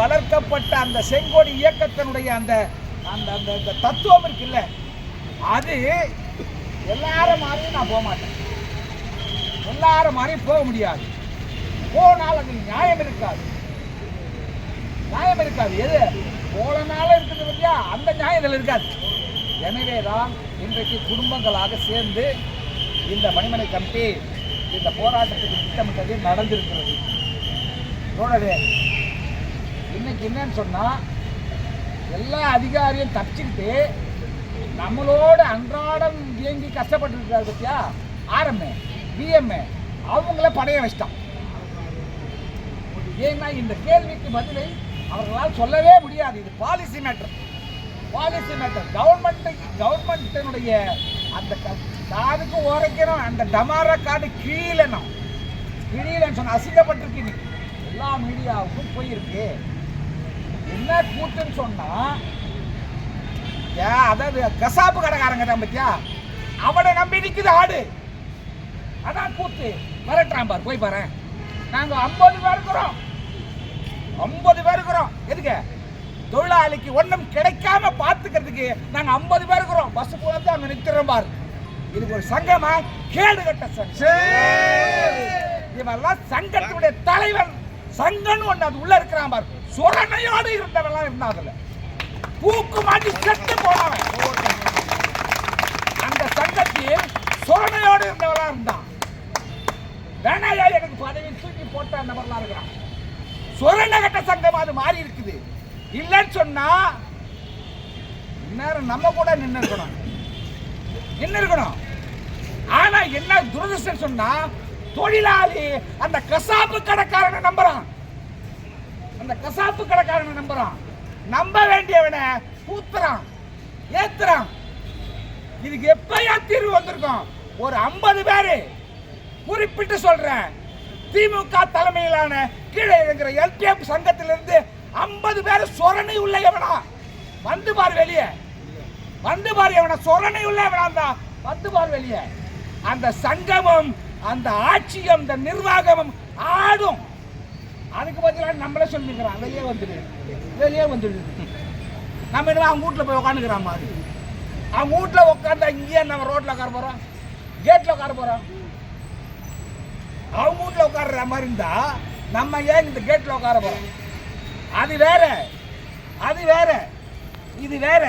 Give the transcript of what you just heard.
வளர்க்கப்பட்ட அந்த செங்கோடி இயக்கத்தினுடைய அந்த அந்த அந்த தத்துவம் இருக்குல்ல, அது எல்லாரும் மாதிரியும் நான் போக மாட்டேன். எல்லாரும் மாதிரியும் போக முடியாது. போனால் அது நியாயம் இருக்காது. நியாயம் இருக்காது. எது போலனால இருக்குது பத்தியா, அந்த நியாயத்தில் இருக்காது. எனவேதான் இன்றைக்கு குடும்பங்களாக சேர்ந்து இந்த மணிமனை கமிட்டி இந்த போராட்டத்துக்கு திட்டமிட்டது நடந்திருக்கிறது. தோழரே, இன்னைக்கு என்னன்னு சொன்னா, எல்லா அதிகாரியும் தப்பிச்சுக்கிட்டு நம்மளோட அன்றாடம் இயங்கி கஷ்டப்பட்டு இருக்கிறாரு பத்தியா, ஆர்எம்ஏ பிஎம்ஏ அவங்கள படைய வச்சிட்டான். ஏன்னா இந்த கேள்விக்கு பதிலை அவர்களால் சொல்லவே முடியாது. இது பாலிசி மேட்டர். Policy matter. கவர்மெண்ட்டினுடைய அந்த காதுக்கு உரைக்கணும், அந்த டமாரா காடு கீழணும். கிழியலன்னு சொன்ன அசிங்கப்பட்டிருக்கு. இன்னைக்கு எல்லா மீடியாவுக்கும் போயிருக்கு. என்ன கூட்டுன்னு சொன்னா, அதாவது கசாப்பு கடைக்காரங்க தான் பத்தியா, அவனை நம்பி நிக்குது ஆடு. அதான் கூத்து. மிரட்டுறான் பாரு, போய் பாரு. நாங்க 50 பேர் இருக்கிறோம். 50 பேர் இருக்கிறோம். எதுக்கு? தொழிலாளிக்கு ஒன்றும் கிடைக்காம பார்த்துக்கிறதுக்கு நாங்க 50 பேர் இருக்கிறோம். பஸ் போறது அங்க நிறுத்துறோம் பாரு. இதுக்கு ஒரு சங்கமா? கேடு கட்ட சங்கம். இவெல்லாம் சங்கத்துடைய தலைவன். சங்கன்னு ஒண்ணு அது உள்ள இருக்கிறான் பாரு. சுரணையோடு இருந்தவெல்லாம் இருந்தாங்கல்ல, பூக்கு மாட்டி செத்து போனவன். அந்த சங்கத்தில் சுரணையோடு இருந்தவெல்லாம் இருந்தான். வேணாயா எனக்கு பதவி தூக்கி போட்ட நபர்லாம் இருக்கிறான். சுரண்ட கட்ட சங்கம் அது மாறி இருக்குது. இல்லைன்னு சொன்னா இந்நேரம் நம்ம கூட நின்று இருக்கணும். ஆனா என்ன துரதிர்ஷ்டம் சொன்னா, தொழிலாளி அந்த கசாப்பு கடைக்காரனை நம்புறான். அந்த கசாப்பு கடைக்காரனை நம்புறான். நம்ப வேண்டியவனை கூத்துறான், ஏத்துறான். இதுக்கு எப்பயா தீர்வு வந்திருக்கும்? ஒரு 50 பேரு குறிப்பிட்டு சொல்றேன். திமுக தலைமையிலான கீழே இருக்கிற எல்டிஎஃப் சங்கத்திலிருந்து 50 பேர் சொரணை உள்ள எவனா வந்து பாரு வெளியே. வந்து பாரு எவனா சொரணை உள்ள எவனா வந்து பாரு வெளியே. அந்த சங்கமும் அந்த ஆட்சியும் அந்த நிர்வாகமும் ஆடும். அதுக்கு பதிலாக நம்மளே சொல்லிக்கிறான், வெளியே வந்துடு. நம்ம என்ன அவங்க வீட்டில் போய் உட்காந்துக்கிறான் மாதிரி. அவங்க வீட்டில் உட்காந்தா இங்கேயே நம்ம ரோட்டில் உட்கார போகிறோம், கேட்டில் உட்கார போகிறோம். அவங்க வீட்டில் உட்கார்ற மாதிரி இருந்தா நம்ம ஏன் இந்த கேட்டில் உட்கார போகிறோம்? அது வேற, இது வேற.